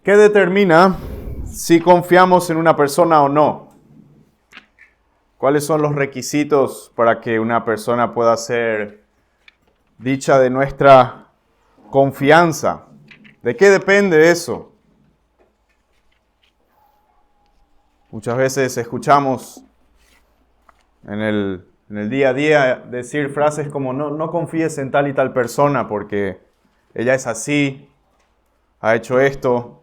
¿Qué determina si confiamos en una persona o no? ¿Cuáles son los requisitos para que una persona pueda ser dicha de nuestra confianza? ¿De qué depende eso? Muchas veces escuchamos en el día a día decir frases como no confíes en tal y tal persona porque ella es así, ha hecho esto.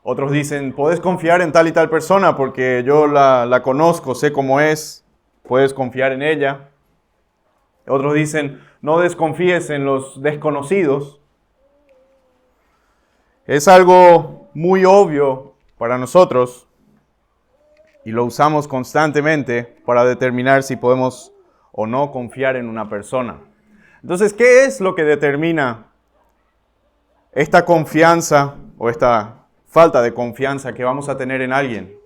Otros dicen, podés confiar en tal y tal persona porque yo la conozco, sé cómo es, puedes confiar en ella. Otros dicen, no desconfíes en los desconocidos. Es algo muy obvio para nosotros y lo usamos constantemente para determinar si podemos o no confiar en una persona. Entonces, ¿qué es lo que determina esta confianza o esta falta de confianza que vamos a tener en alguien?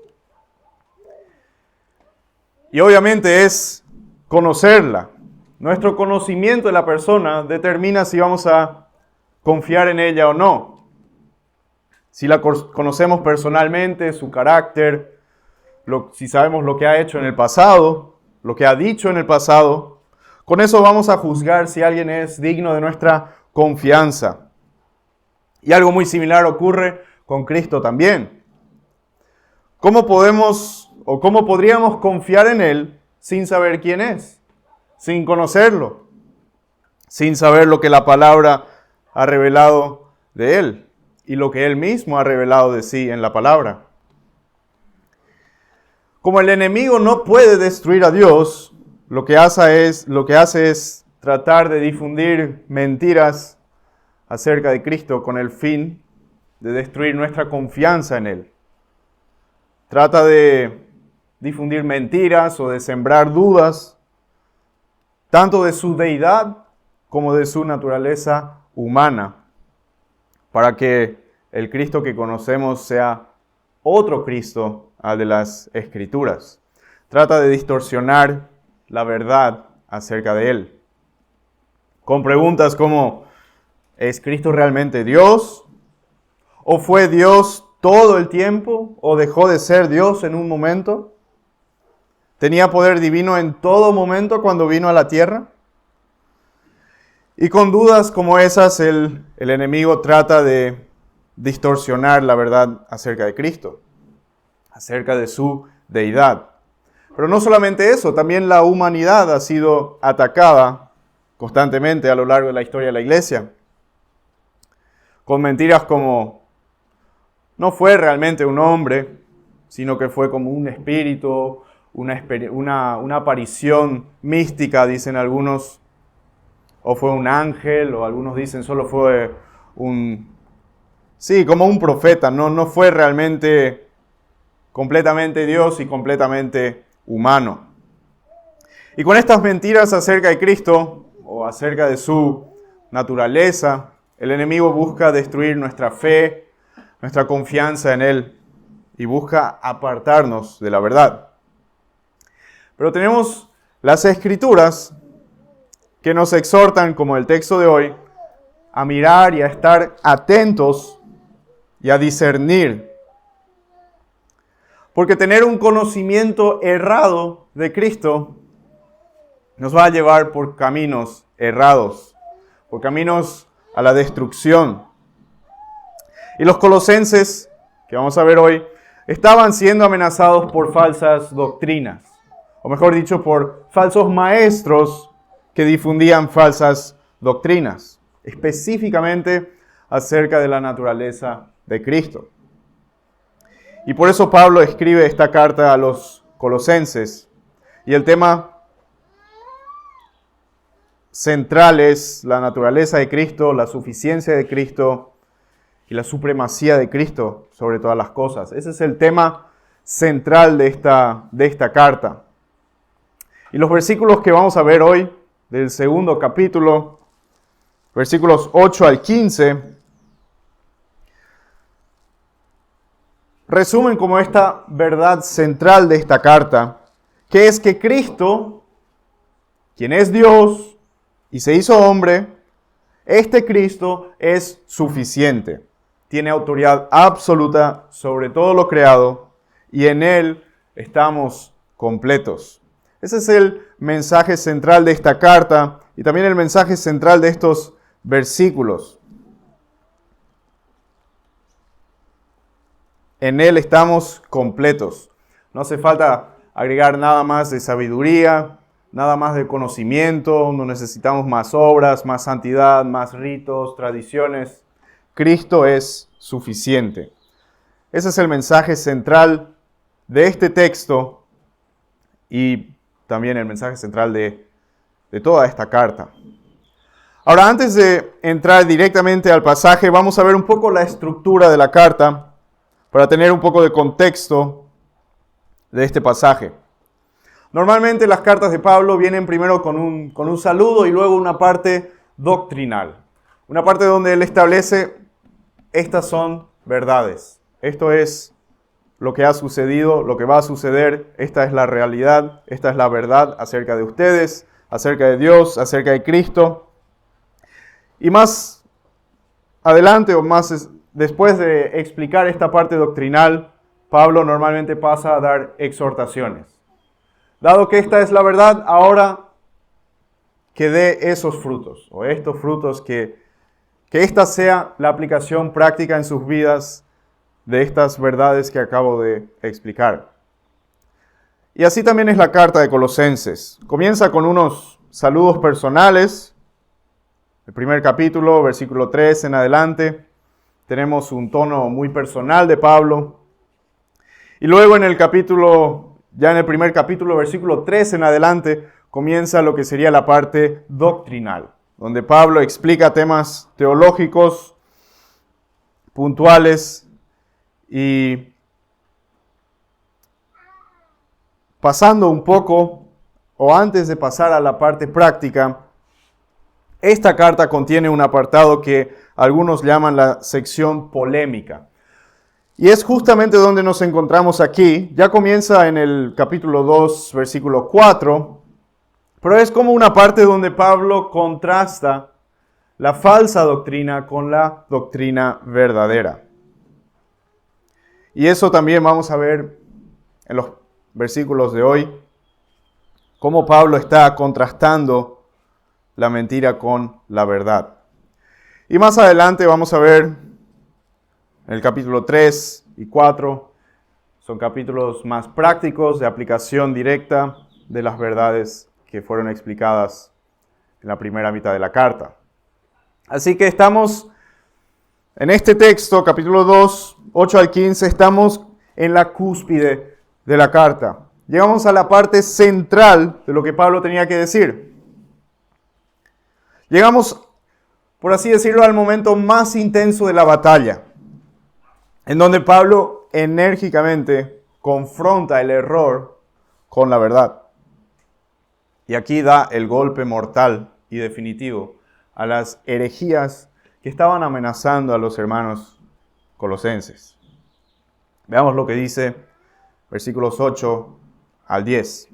Y obviamente es conocerla. Nuestro conocimiento de la persona determina si vamos a confiar en ella o no. Si la conocemos personalmente, su carácter, si sabemos lo que ha hecho en el pasado, lo que ha dicho en el pasado, con eso vamos a juzgar si alguien es digno de nuestra confianza. Y algo muy similar ocurre con Cristo también. ¿Cómo podemos o cómo podríamos confiar en Él sin saber quién es? Sin conocerlo, sin saber lo que la palabra ha revelado de Él y lo que Él mismo ha revelado de sí en la palabra. Como el enemigo no puede destruir a Dios, lo que hace es tratar de difundir mentiras acerca de Cristo con el fin de destruir nuestra confianza en Él. Trata de difundir mentiras o de sembrar dudas, tanto de su deidad como de su naturaleza humana, para que el Cristo que conocemos sea otro Cristo al de las Escrituras. Trata de distorsionar la verdad acerca de Él, con preguntas como, ¿es Cristo realmente Dios? ¿O fue Dios todo el tiempo? ¿O dejó de ser Dios en un momento? ¿Tenía poder divino en todo momento cuando vino a la tierra? Y con dudas como esas, el enemigo trata de distorsionar la verdad acerca de Cristo, acerca de su deidad. Pero no solamente eso, también la humanidad ha sido atacada constantemente a lo largo de la historia de la iglesia, con mentiras como no fue realmente un hombre, sino que fue como un espíritu, una aparición mística, dicen algunos, o fue un ángel, o algunos dicen solo fue como un profeta, no fue realmente completamente Dios y completamente humano. Y con estas mentiras acerca de Cristo, o acerca de su naturaleza, el enemigo busca destruir nuestra fe, nuestra confianza en Él, y busca apartarnos de la verdad. Pero tenemos las Escrituras que nos exhortan, como el texto de hoy, a mirar y a estar atentos y a discernir. Porque tener un conocimiento errado de Cristo nos va a llevar por caminos errados, por caminos a la destrucción. Y los colosenses, que vamos a ver hoy, estaban siendo amenazados por falsas doctrinas, o mejor dicho, por falsos maestros que difundían falsas doctrinas, específicamente acerca de la naturaleza de Cristo. Y por eso Pablo escribe esta carta a los colosenses, y el tema central es la naturaleza de Cristo, la suficiencia de Cristo y la supremacía de Cristo sobre todas las cosas. Ese es el tema central de esta carta. Y los versículos que vamos a ver hoy, del segundo capítulo, versículos 8 al 15, resumen como esta verdad central de esta carta, que es que Cristo, quien es Dios y se hizo hombre, este Cristo es suficiente. tiene autoridad absoluta sobre todo lo creado y en Él estamos completos. Ese es el mensaje central de esta carta y también el mensaje central de estos versículos. En Él estamos completos. No hace falta agregar nada más de sabiduría, nada más de conocimiento, no necesitamos más obras, más santidad, más ritos, tradiciones. Cristo es suficiente. Ese es el mensaje central de este texto y también el mensaje central de toda esta carta. Ahora, antes de entrar directamente al pasaje, vamos a ver un poco la estructura de la carta para tener un poco de contexto de este pasaje. Normalmente las cartas de Pablo vienen primero con un saludo y luego una parte doctrinal. Una parte donde él establece, estas son verdades. Esto es lo que ha sucedido, lo que va a suceder. Esta es la realidad, esta es la verdad acerca de ustedes, acerca de Dios, acerca de Cristo. Y más adelante o más después de explicar esta parte doctrinal, Pablo normalmente pasa a dar exhortaciones. Dado que esta es la verdad, ahora que dé esos frutos, o estos frutos, que esta sea la aplicación práctica en sus vidas de estas verdades que acabo de explicar. Y así también es la carta de Colosenses. Comienza con unos saludos personales. El primer capítulo, versículo 3 en adelante, tenemos un tono muy personal de Pablo. Y luego en el primer capítulo, versículo 3 en adelante, comienza lo que sería la parte doctrinal, donde Pablo explica temas teológicos puntuales y pasando un poco, o antes de pasar a la parte práctica, esta carta contiene un apartado que algunos llaman la sección polémica. Y es justamente donde nos encontramos aquí. Ya comienza en el capítulo 2, versículo 4, pero es como una parte donde Pablo contrasta la falsa doctrina con la doctrina verdadera. Y eso también vamos a ver en los versículos de hoy, cómo Pablo está contrastando la mentira con la verdad. Y más adelante vamos a ver en el capítulo 3 y 4, son capítulos más prácticos de aplicación directa de las verdades que fueron explicadas en la primera mitad de la carta. Así que estamos en este texto, capítulo 2, 8 al 15, estamos en la cúspide de la carta. Llegamos a la parte central de lo que Pablo tenía que decir. Llegamos, por así decirlo, al momento más intenso de la batalla, en donde Pablo enérgicamente confronta el error con la verdad. Y aquí da el golpe mortal y definitivo a las herejías que estaban amenazando a los hermanos colosenses. Veamos lo que dice versículos 8 al 10.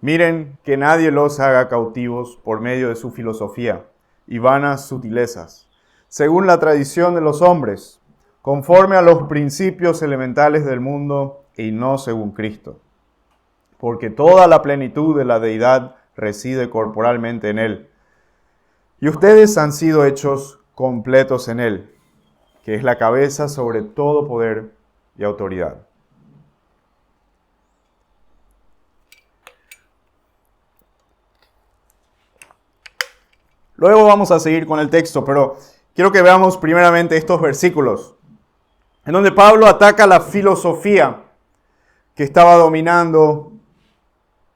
Miren que nadie los haga cautivos por medio de su filosofía y vanas sutilezas, según la tradición de los hombres, conforme a los principios elementales del mundo y no según Cristo. Porque toda la plenitud de la deidad reside corporalmente en Él. Y ustedes han sido hechos completos en Él, que es la cabeza sobre todo poder y autoridad. Luego vamos a seguir con el texto, pero quiero que veamos primeramente estos versículos, en donde Pablo ataca la filosofía que estaba dominando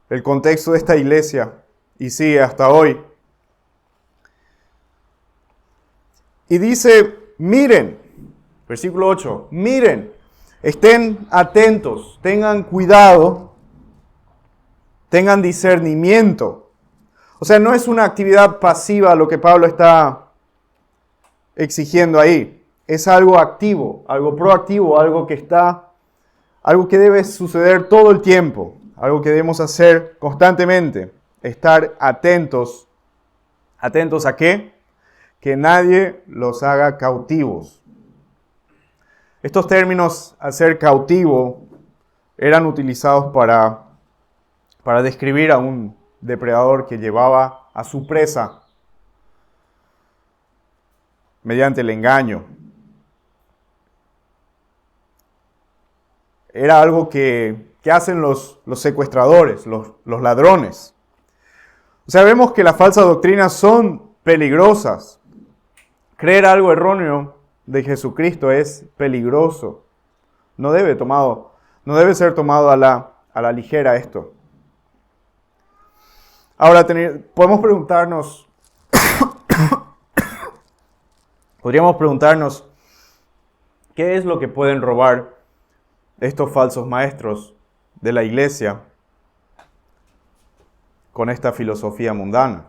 el contexto de esta iglesia y sigue hasta hoy. Y dice, miren, versículo 8, miren, estén atentos, tengan cuidado, tengan discernimiento. O sea, no es una actividad pasiva lo que Pablo está exigiendo ahí. Es algo activo, algo proactivo, algo que debe suceder todo el tiempo, algo que debemos hacer constantemente. Estar atentos. ¿Atentos a qué? que nadie los haga cautivos. Estos términos, hacer cautivo, eran utilizados para describir a un depredador que llevaba a su presa mediante el engaño. Era algo que hacen los secuestradores, los ladrones. O sea, vemos que las falsas doctrinas son peligrosas. Creer algo erróneo de Jesucristo es peligroso. No debe ser tomado a la ligera esto. Ahora, podríamos preguntarnos, ¿qué es lo que pueden robar estos falsos maestros de la iglesia con esta filosofía mundana?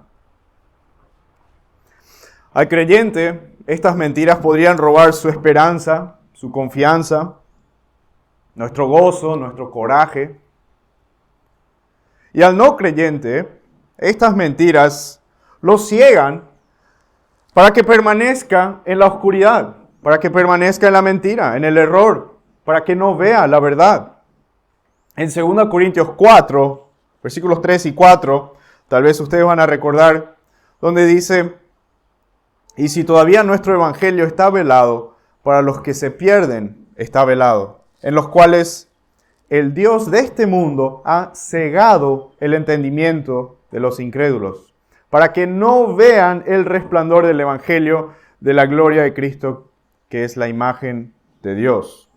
Al creyente, estas mentiras podrían robar su esperanza, su confianza, nuestro gozo, nuestro coraje. Y al no creyente, estas mentiras lo ciegan para que permanezca en la oscuridad, para que permanezca en la mentira, en el error, para que no vea la verdad. En 2 Corintios 4, versículos 3 y 4, tal vez ustedes van a recordar, donde dice: y si todavía nuestro evangelio está velado, para los que se pierden está velado, en los cuales el Dios de este mundo ha cegado el entendimiento de los incrédulos, para que no vean el resplandor del evangelio de la gloria de Cristo, que es la imagen de Dios.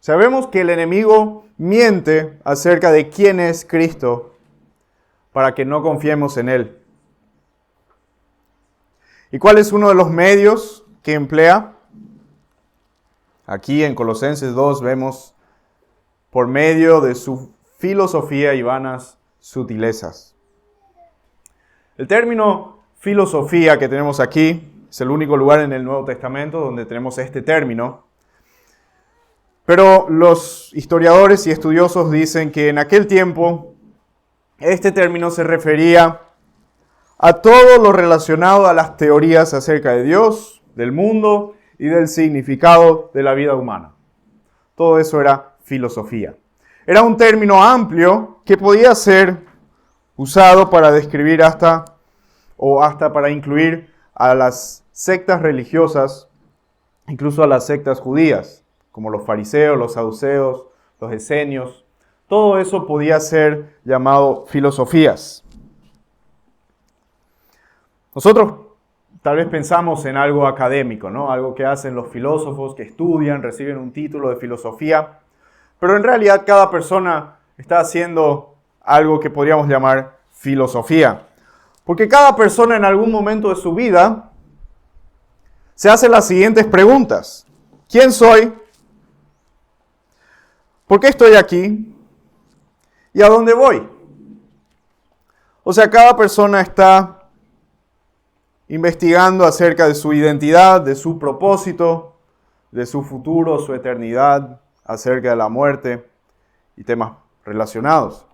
Sabemos que el enemigo miente acerca de quién es Cristo para que no confiemos en Él. ¿Y cuál es uno de los medios que emplea? Aquí en Colosenses 2 vemos por medio de su filosofía y vanas sutilezas. El término filosofía que tenemos aquí es el único lugar en el Nuevo Testamento donde tenemos este término. Pero los historiadores y estudiosos dicen que en aquel tiempo este término se refería a todo lo relacionado a las teorías acerca de Dios, del mundo y del significado de la vida humana. Todo eso era filosofía. Era un término amplio que podía ser usado para describir hasta para incluir a las sectas religiosas, incluso a las sectas judías, como los fariseos, los saduceos, los esenios. Todo eso podía ser llamado filosofías. Nosotros tal vez pensamos en algo académico, ¿no? Algo que hacen los filósofos que estudian, reciben un título de filosofía, pero en realidad cada persona está haciendo algo que podríamos llamar filosofía. Porque cada persona en algún momento de su vida se hace las siguientes preguntas. ¿Quién soy? ¿Por qué estoy aquí? ¿Y a dónde voy? O sea, cada persona está investigando acerca de su identidad, de su propósito, de su futuro, su eternidad, acerca de la muerte y temas relacionados.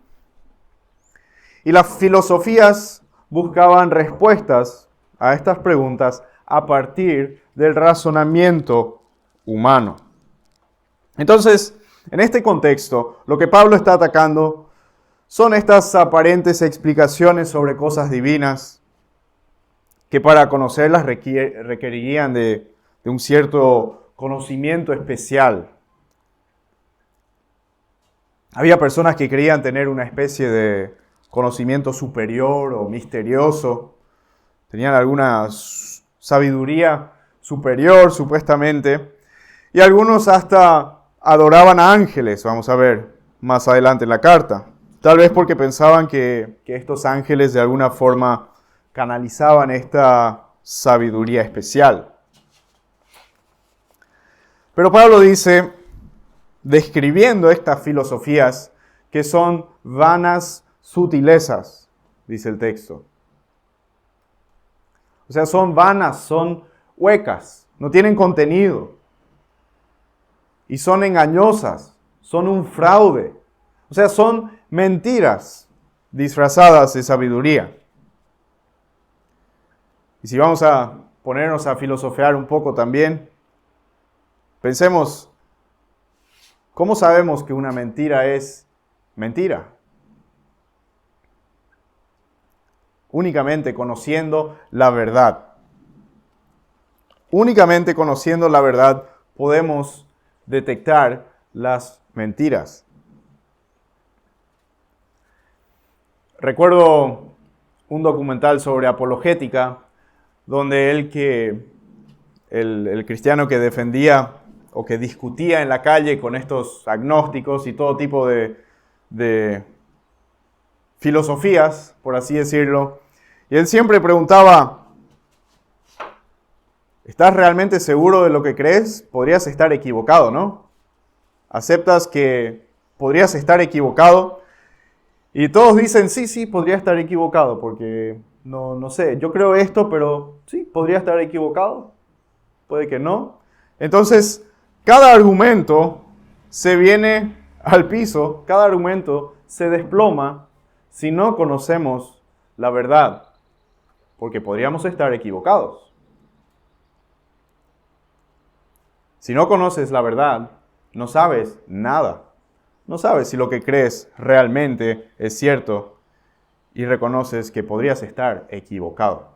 Y las filosofías buscaban respuestas a estas preguntas a partir del razonamiento humano. Entonces, en este contexto, lo que Pablo está atacando son estas aparentes explicaciones sobre cosas divinas que para conocerlas requerirían de un cierto conocimiento especial. Había personas que creían tener una especie de conocimiento superior o misterioso. Tenían alguna sabiduría superior, supuestamente. Y algunos hasta adoraban a ángeles, vamos a ver más adelante en la carta. Tal vez porque pensaban que estos ángeles de alguna forma canalizaban esta sabiduría especial. Pero Pablo dice, describiendo estas filosofías, que son vanas sutilezas, dice el texto. O sea, son vanas, son huecas, no tienen contenido. Y son engañosas, son un fraude. O sea, son mentiras. disfrazadas de sabiduría. Y si vamos a ponernos a filosofear un poco también, pensemos, ¿cómo sabemos que una mentira es mentira? Únicamente conociendo la verdad. Únicamente conociendo la verdad podemos detectar las mentiras. Recuerdo un documental sobre apologética, donde el cristiano que defendía o que discutía en la calle con estos agnósticos y todo tipo de filosofías, por así decirlo, y él siempre preguntaba, ¿estás realmente seguro de lo que crees? Podrías estar equivocado, ¿no? ¿Aceptas que podrías estar equivocado? Y todos dicen, sí, podría estar equivocado, porque no sé, yo creo esto, pero sí, podría estar equivocado, puede que no. Entonces, cada argumento se viene al piso, cada argumento se desploma si no conocemos la verdad, porque podríamos estar equivocados. Si no conoces la verdad, no sabes nada. No sabes si lo que crees realmente es cierto y reconoces que podrías estar equivocado.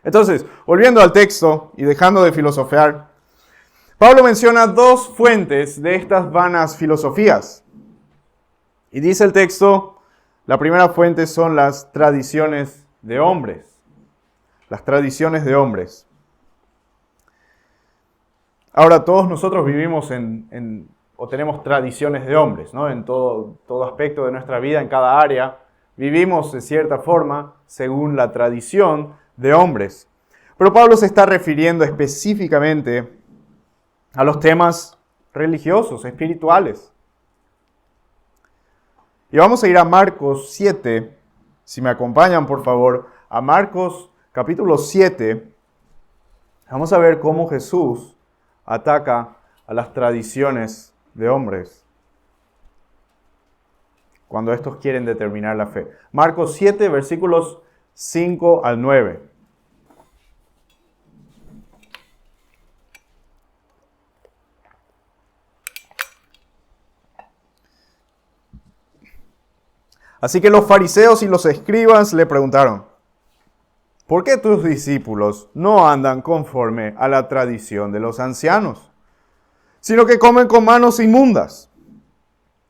Entonces, volviendo al texto y dejando de filosofear, Pablo menciona dos fuentes de estas vanas filosofías. Y dice el texto, la primera fuente son las tradiciones de hombres. Las tradiciones de hombres. Ahora, todos nosotros vivimos o tenemos tradiciones de hombres, ¿no? En todo aspecto de nuestra vida, en cada área, vivimos de cierta forma según la tradición de hombres. Pero Pablo se está refiriendo específicamente a los temas religiosos, espirituales. Y vamos a ir a Marcos 7, si me acompañan por favor, a Marcos capítulo 7. Vamos a ver cómo Jesús ataca a las tradiciones de hombres cuando estos quieren determinar la fe. Marcos 7, versículos 5 al 9. Así que los fariseos y los escribas le preguntaron, ¿por qué tus discípulos no andan conforme a la tradición de los ancianos, sino que comen con manos inmundas?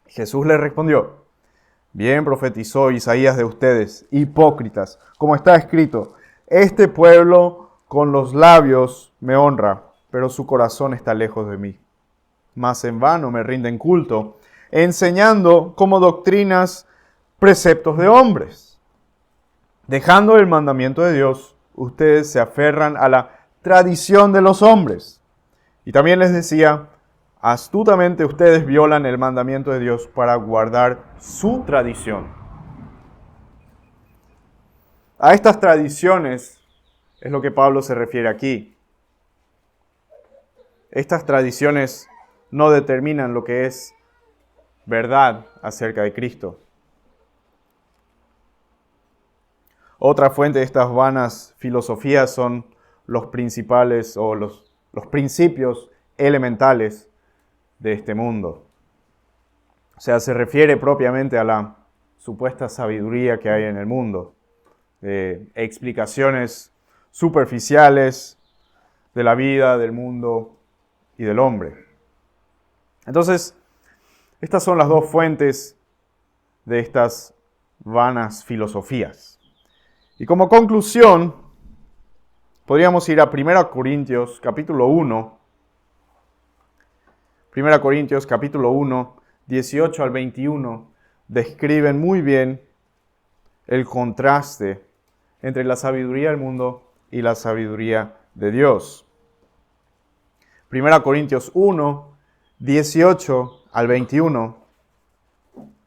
Jesús les respondió, bien profetizó Isaías de ustedes, hipócritas, como está escrito, este pueblo con los labios me honra, pero su corazón está lejos de mí. Mas en vano me rinden culto, enseñando como doctrinas preceptos de hombres. Dejando el mandamiento de Dios, ustedes se aferran a la tradición de los hombres. Y también les decía, astutamente ustedes violan el mandamiento de Dios para guardar su tradición. A estas tradiciones es lo que Pablo se refiere aquí. Estas tradiciones no determinan lo que es verdad acerca de Cristo. Otra fuente de estas vanas filosofías son los principales o los principios elementales de este mundo. O sea, se refiere propiamente a la supuesta sabiduría que hay en el mundo, explicaciones superficiales de la vida, del mundo y del hombre. Entonces, estas son las dos fuentes de estas vanas filosofías. Y como conclusión, podríamos ir a 1 Corintios capítulo 1. 1 Corintios capítulo 1, 18 al 21, describen muy bien el contraste entre la sabiduría del mundo y la sabiduría de Dios. 1 Corintios 1, 18 al 21,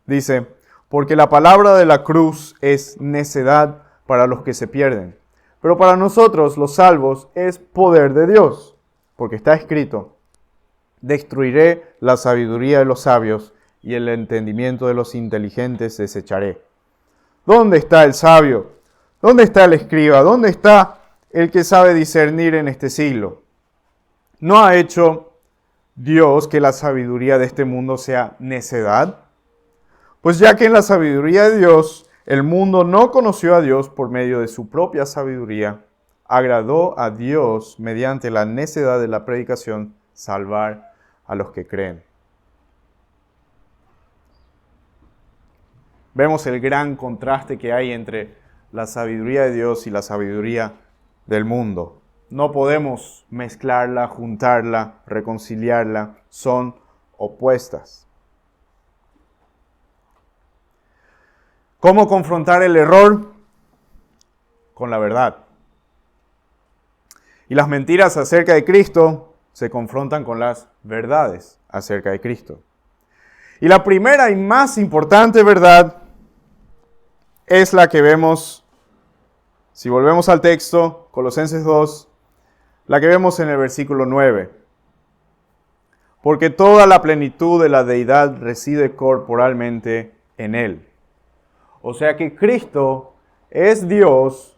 dice, porque la palabra de la cruz es necedad para los que se pierden, pero para nosotros los salvos es poder de Dios, porque está escrito, destruiré la sabiduría de los sabios y el entendimiento de los inteligentes desecharé. ¿Dónde está el sabio? ¿Dónde está el escriba? ¿Dónde está el que sabe discernir en este siglo? ¿No ha hecho Dios que la sabiduría de este mundo sea necedad? Pues ya que en la sabiduría de Dios el mundo no conoció a Dios por medio de su propia sabiduría, agradó a Dios mediante la necedad de la predicación salvar a los que creen. Vemos el gran contraste que hay entre la sabiduría de Dios y la sabiduría del mundo. No podemos mezclarla, juntarla, reconciliarla. Son opuestas. ¿Cómo confrontar el error? Con la verdad. Y las mentiras acerca de Cristo se confrontan con las verdades acerca de Cristo. Y la primera y más importante verdad es la que vemos, si volvemos al texto, Colosenses 2, la que vemos en el versículo 9. Porque toda la plenitud de la deidad reside corporalmente en Él. O sea que Cristo es Dios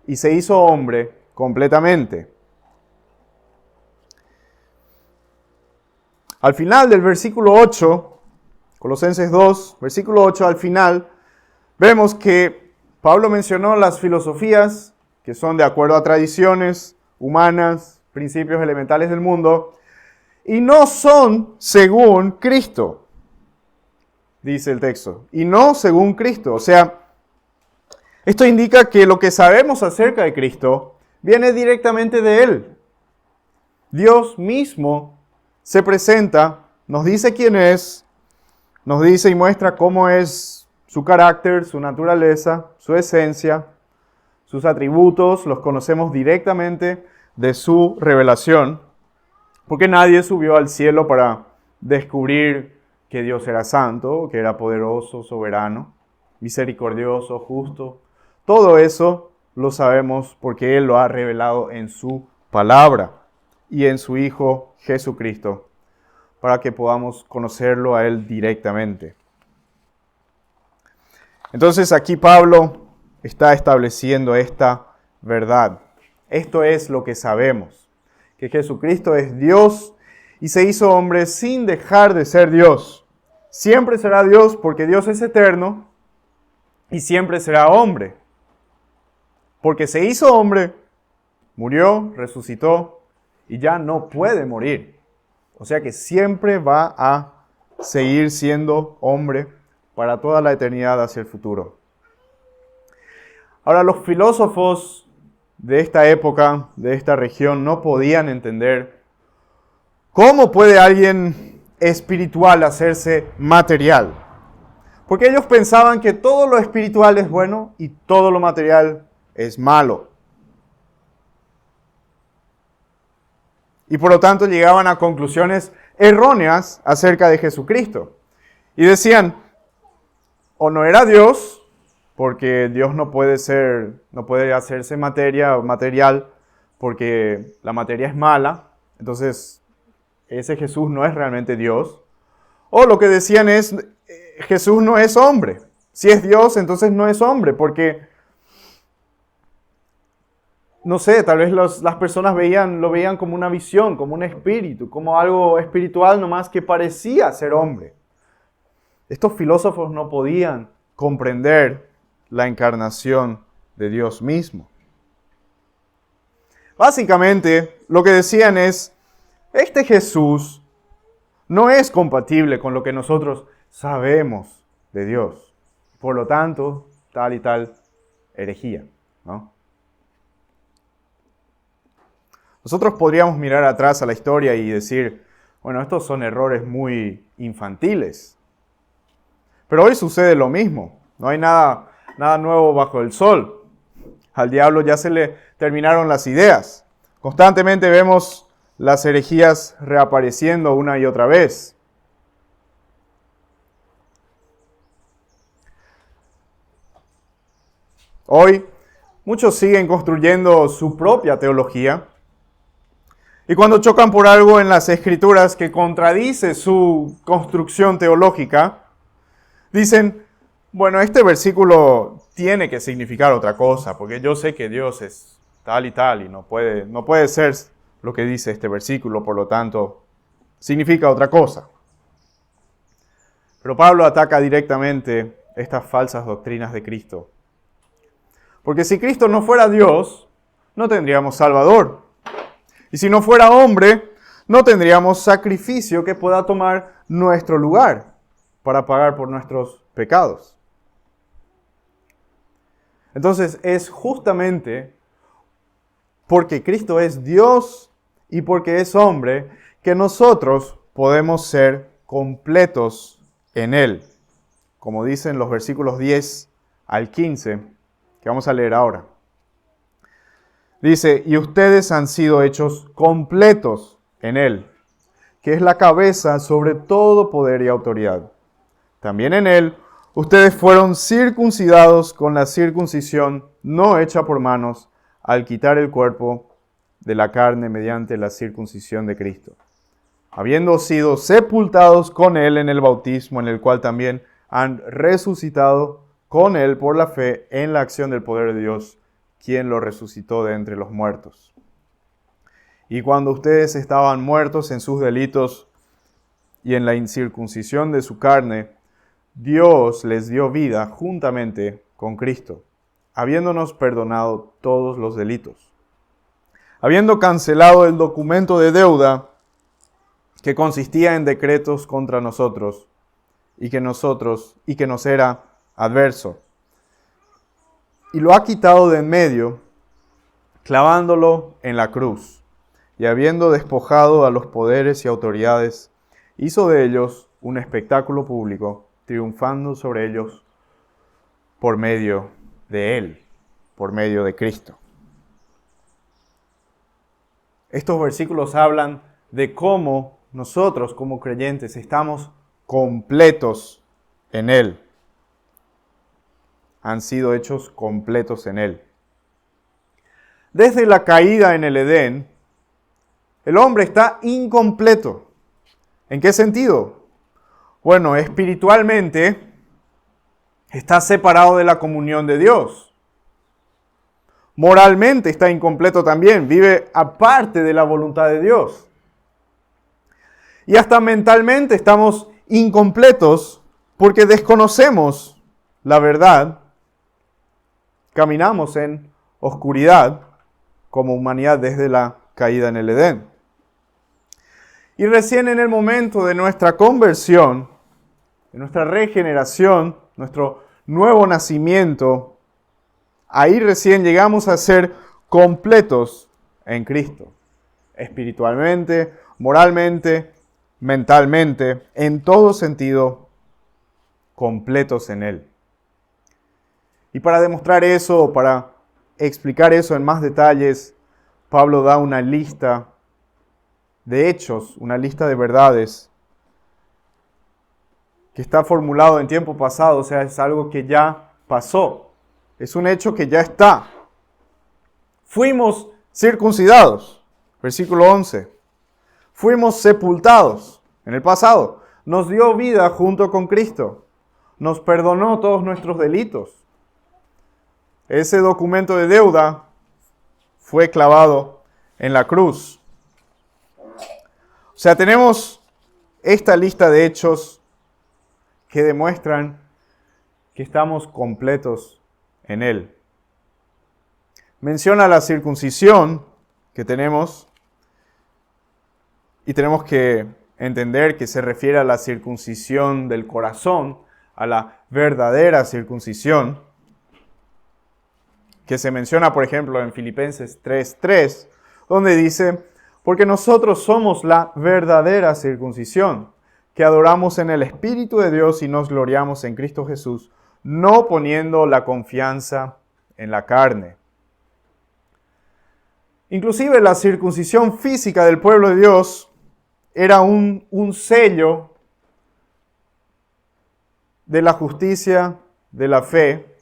y se hizo hombre completamente. Al final del versículo 8, Colosenses 2, versículo 8, al final, vemos que Pablo mencionó las filosofías que son de acuerdo a tradiciones humanas, principios elementales del mundo, y no son según Cristo, dice el texto, y no según Cristo. O sea, esto indica que lo que sabemos acerca de Cristo viene directamente de Él. Dios mismo se presenta, nos dice quién es, nos dice y muestra cómo es su carácter, su naturaleza, su esencia, sus atributos, los conocemos directamente de su revelación, porque nadie subió al cielo para descubrir que Dios era santo, que era poderoso, soberano, misericordioso, justo. Todo eso lo sabemos porque Él lo ha revelado en su palabra y en su Hijo Jesucristo, para que podamos conocerlo a Él directamente. Entonces aquí Pablo está estableciendo esta verdad. Esto es lo que sabemos, que Jesucristo es Dios y se hizo hombre sin dejar de ser Dios. Siempre será Dios porque Dios es eterno y siempre será hombre. Porque se hizo hombre, murió, resucitó y ya no puede morir. O sea que siempre va a seguir siendo hombre para toda la eternidad hacia el futuro. Ahora, los filósofos de esta época, de esta región, no podían entender cómo puede alguien espiritual hacerse material. Porque ellos pensaban que todo lo espiritual es bueno y todo lo material es malo. Y por lo tanto llegaban a conclusiones erróneas acerca de Jesucristo. Y decían, o no era Dios, porque Dios no puede hacerse material, porque la materia es mala, entonces ese Jesús no es realmente Dios. O lo que decían es, Jesús no es hombre. Si es Dios, entonces no es hombre, porque, no sé, tal vez las personas lo veían como una visión, como un espíritu, como algo espiritual nomás que parecía ser hombre. Estos filósofos no podían comprender la encarnación de Dios mismo. Básicamente, lo que decían es, este Jesús no es compatible con lo que nosotros sabemos de Dios. Por lo tanto, tal y tal herejía, ¿no? Nosotros podríamos mirar atrás a la historia y decir, bueno, estos son errores muy infantiles. Pero hoy sucede lo mismo. No hay nada nuevo bajo el sol. Al diablo ya se le terminaron las ideas. Constantemente vemos las herejías reapareciendo una y otra vez. Hoy muchos siguen construyendo su propia teología. Y cuando chocan por algo en las Escrituras que contradice su construcción teológica, dicen, bueno, este versículo tiene que significar otra cosa, porque yo sé que Dios es tal y no puede ser lo que dice este versículo, por lo tanto, significa otra cosa. Pero Pablo ataca directamente estas falsas doctrinas de Cristo. Porque si Cristo no fuera Dios, no tendríamos Salvador. Y si no fuera hombre, no tendríamos sacrificio que pueda tomar nuestro lugar para pagar por nuestros pecados. Entonces es justamente porque Cristo es Dios y porque es hombre que nosotros podemos ser completos en Él. Como dicen los versículos 10 al 15, que vamos a leer ahora. Dice, y ustedes han sido hechos completos en Él, que es la cabeza sobre todo poder y autoridad. También en Él, ustedes fueron circuncidados con la circuncisión no hecha por manos, al quitar el cuerpo de la carne mediante la circuncisión de Cristo, habiendo sido sepultados con Él en el bautismo, en el cual también han resucitado con Él por la fe en la acción del poder de Dios, quien lo resucitó de entre los muertos. Y cuando ustedes estaban muertos en sus delitos y en la incircuncisión de su carne, Dios les dio vida juntamente con Cristo, habiéndonos perdonado todos los delitos, habiendo cancelado el documento de deuda que consistía en decretos contra nosotros y que nos era adverso, y lo ha quitado de en medio, clavándolo en la cruz, y habiendo despojado a los poderes y autoridades, hizo de ellos un espectáculo público, triunfando sobre ellos por medio de Él, por medio de Cristo. Estos versículos hablan de cómo nosotros como creyentes estamos completos en Él. Han sido hechos completos en Él. Desde la caída en el Edén, el hombre está incompleto. ¿En qué sentido? Bueno, espiritualmente está separado de la comunión de Dios. Moralmente está incompleto también, vive aparte de la voluntad de Dios. Y hasta mentalmente estamos incompletos porque desconocemos la verdad, caminamos en oscuridad como humanidad desde la caída en el Edén. Y recién en el momento de nuestra conversión, de nuestra regeneración, nuestro nuevo nacimiento, ahí recién llegamos a ser completos en Cristo. Espiritualmente, moralmente, mentalmente, en todo sentido, completos en Él. Y para demostrar eso, para explicar eso en más detalles, Pablo da una lista de hechos, una lista de verdades que está formulado en tiempo pasado, o sea, es algo que ya pasó. Es un hecho que ya está. Fuimos circuncidados, versículo 11. Fuimos sepultados en el pasado. Nos dio vida junto con Cristo. Nos perdonó todos nuestros delitos. Ese documento de deuda fue clavado en la cruz. O sea, tenemos esta lista de hechos que demuestran que estamos completos en Él. Menciona la circuncisión que tenemos y tenemos que entender que se refiere a la circuncisión del corazón, a la verdadera circuncisión, que se menciona, por ejemplo, en Filipenses 3:3, donde dice, porque nosotros somos la verdadera circuncisión, que adoramos en el Espíritu de Dios y nos gloriamos en Cristo Jesús, no poniendo la confianza en la carne. Inclusive la circuncisión física del pueblo de Dios era un sello de la justicia, de la fe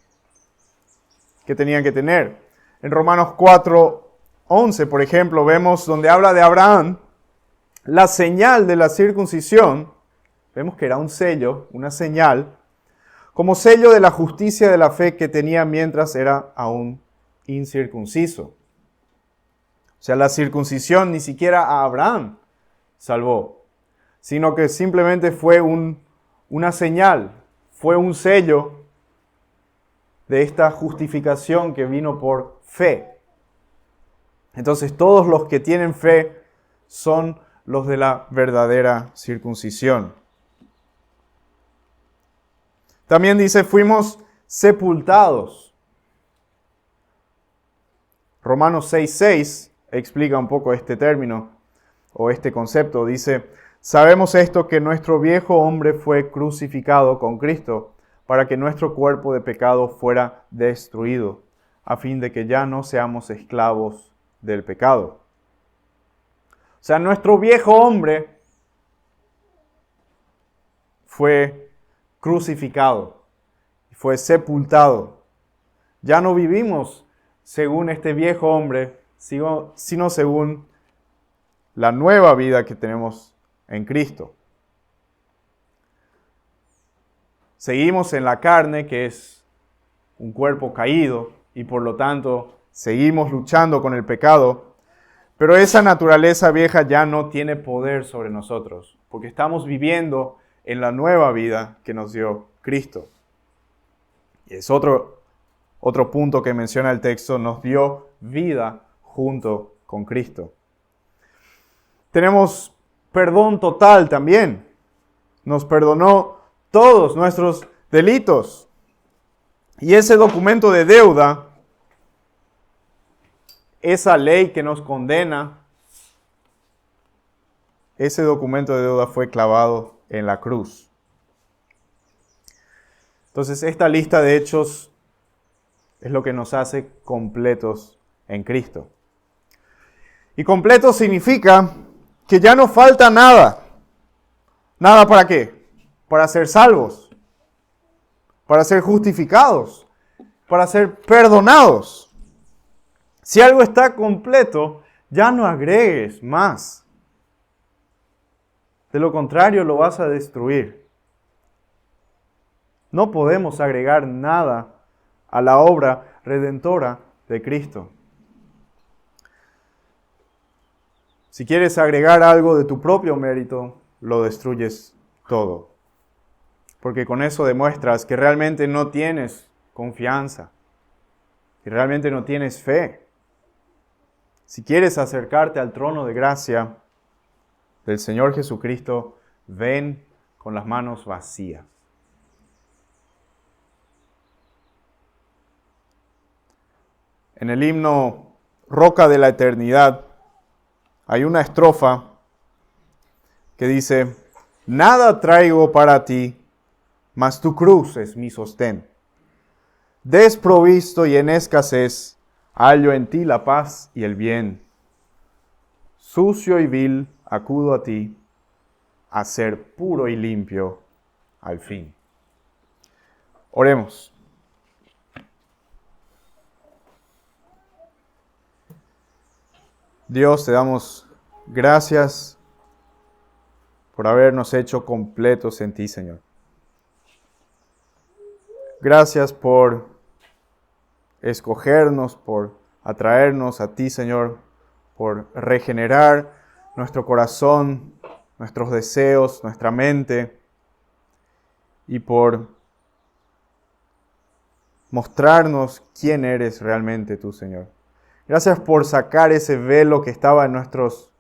que tenían que tener. En Romanos 4:11, por ejemplo, vemos donde habla de Abraham, la señal de la circuncisión, vemos que era un sello, una señal, como sello de la justicia de la fe que tenía mientras era aún incircunciso. O sea, la circuncisión ni siquiera a Abraham salvó, sino que simplemente fue una señal, fue un sello de esta justificación que vino por fe. Entonces todos los que tienen fe son los de la verdadera circuncisión. También dice, fuimos sepultados. Romanos 6:6 explica un poco este término o este concepto. Dice, sabemos esto, que nuestro viejo hombre fue crucificado con Cristo para que nuestro cuerpo de pecado fuera destruido, a fin de que ya no seamos esclavos del pecado. O sea, nuestro viejo hombre fue crucificado, fue sepultado. Ya no vivimos según este viejo hombre, sino según la nueva vida que tenemos en Cristo. Seguimos en la carne, que es un cuerpo caído, y por lo tanto seguimos luchando con el pecado, pero esa naturaleza vieja ya no tiene poder sobre nosotros, porque estamos viviendo en la nueva vida que nos dio Cristo. Y es otro punto que menciona el texto, nos dio vida junto con Cristo. Tenemos perdón total también. Nos perdonó todos nuestros delitos. Y ese documento de deuda, esa ley que nos condena, ese documento de deuda fue clavado en la cruz. Entonces, esta lista de hechos es lo que nos hace completos en Cristo. Y completo significa que ya no falta nada. ¿Nada para qué? Para ser salvos, para ser justificados, para ser perdonados. Si algo está completo, ya no agregues más. De lo contrario, lo vas a destruir. No podemos agregar nada a la obra redentora de Cristo. Si quieres agregar algo de tu propio mérito, lo destruyes todo. Porque con eso demuestras que realmente no tienes confianza, que realmente no tienes fe. Si quieres acercarte al trono de gracia del Señor Jesucristo, ven con las manos vacías. En el himno Roca de la Eternidad hay una estrofa que dice, nada traigo para ti, mas tu cruz es mi sostén. Desprovisto y en escasez, hallo en ti la paz y el bien. Sucio y vil, acudo a ti, a ser puro y limpio al fin. Oremos. Dios, te damos gracias por habernos hecho completos en ti, Señor. Gracias por escogernos, por atraernos a ti, Señor, por regenerar nuestro corazón, nuestros deseos, nuestra mente, y por mostrarnos quién eres realmente tú, Señor. Gracias por sacar ese velo que estaba en nuestros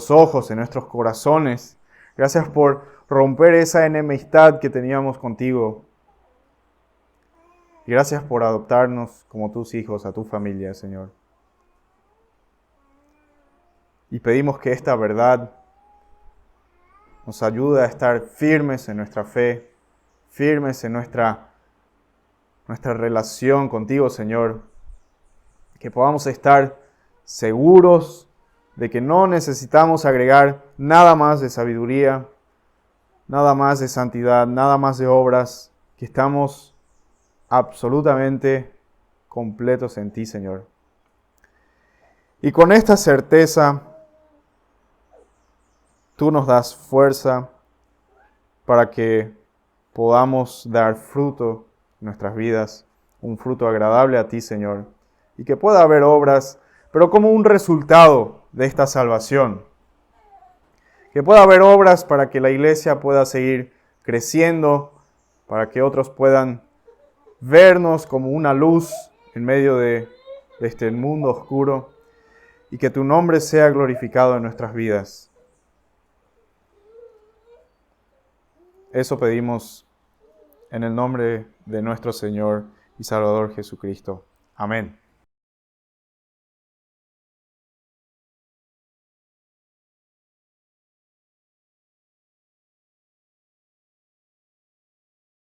ojos, en nuestros corazones. Gracias por romper esa enemistad que teníamos contigo. Y gracias por adoptarnos como tus hijos a tu familia, Señor. Y pedimos que esta verdad nos ayude a estar firmes en nuestra fe, firmes en nuestra relación contigo, Señor. Que podamos estar seguros de que no necesitamos agregar nada más de sabiduría, nada más de santidad, nada más de obras, que estamos absolutamente completos en ti, Señor. Y con esta certeza, tú nos das fuerza para que podamos dar fruto en nuestras vidas, un fruto agradable a ti, Señor, y que pueda haber obras, pero como un resultado de esta salvación. Que pueda haber obras para que la iglesia pueda seguir creciendo, para que otros puedan vernos como una luz en medio de este mundo oscuro, y que tu nombre sea glorificado en nuestras vidas. Eso pedimos en el nombre de nuestro Señor y Salvador Jesucristo. Amén.